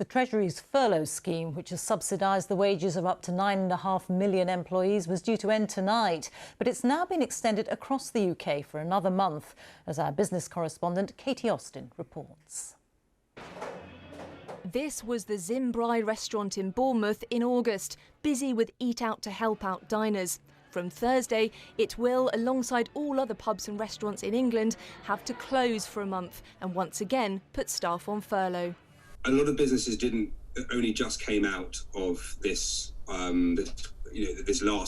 The Treasury's furlough scheme, which has subsidised the wages of up to 9.5 million employees, was due to end tonight. But it's now been extended across the UK for another month, as our business correspondent Katy Austin reports. This was the Zimbri restaurant in Bournemouth in August, busy with Eat Out to Help Out diners. From Thursday, it will, alongside all other pubs and restaurants in England, have to close for a month and once again put staff on furlough. A lot of businesses only just came out of this last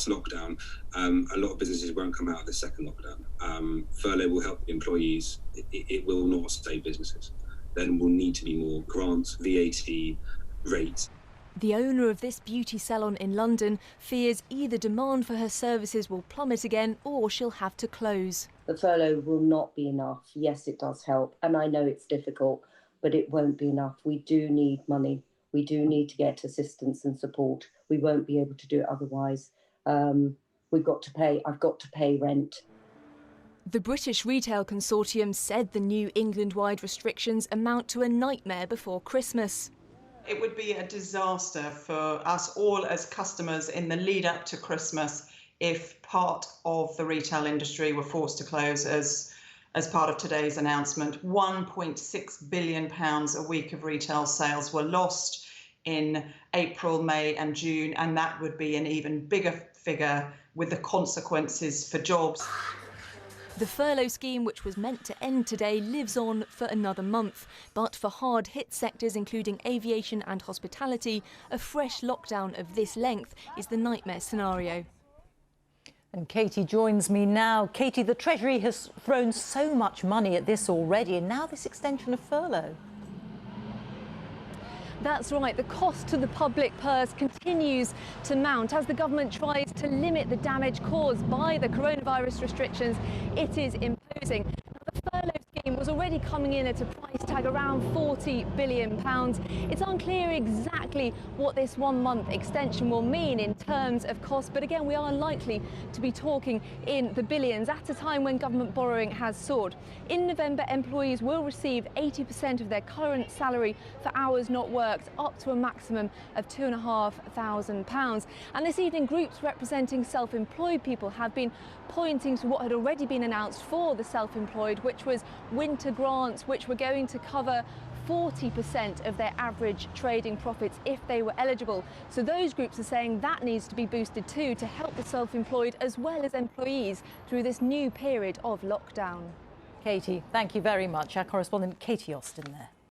lockdown. A lot of businesses won't come out of the second lockdown. Furlough will help employees. It will not save businesses. Then will need to be more grants, VAT, rates. The owner of this beauty salon in London fears either demand for her services will plummet again or she'll have to close. The furlough will not be enough. Yes, it does help, and I know it's difficult, but it won't be enough. We do need money. We do need to get assistance and support. We won't be able to do it otherwise. I've got to pay rent. The British Retail Consortium said the new England-wide restrictions amount to a nightmare before Christmas. It would be a disaster for us all as customers in the lead up to Christmas if part of the retail industry were forced to close as part of today's announcement. £1.6 billion a week of retail sales were lost in April, May and June, and that would be an even bigger figure with the consequences for jobs. The furlough scheme, which was meant to end today, lives on for another month. But for hard-hit sectors, including aviation and hospitality, a fresh lockdown of this length is the nightmare scenario. And Katy joins me now. Katy, the Treasury has thrown so much money at this already, and now this extension of furlough. That's right, the cost to the public purse continues to mount as the government tries to limit the damage caused by the coronavirus restrictions it is imposing. Now, the furlough scheme was already coming in at a price tag around £40 billion. It's unclear exactly what this 1 month extension will mean in terms of cost, but again, we are likely to be talking in the billions at a time when government borrowing has soared. In November, employees will receive 80% of their current salary for hours not worked, up to a maximum of £2,500. And this evening, groups representing self-employed people have been pointing to what had already been announced for the self-employed, which was winter grants, which were going to cover 40% of their average trading profits if they were eligible. So those groups are saying that needs to be boosted too to help the self-employed as well as employees through this new period of lockdown. Katy, thank you very much. Our correspondent Katy Austin there.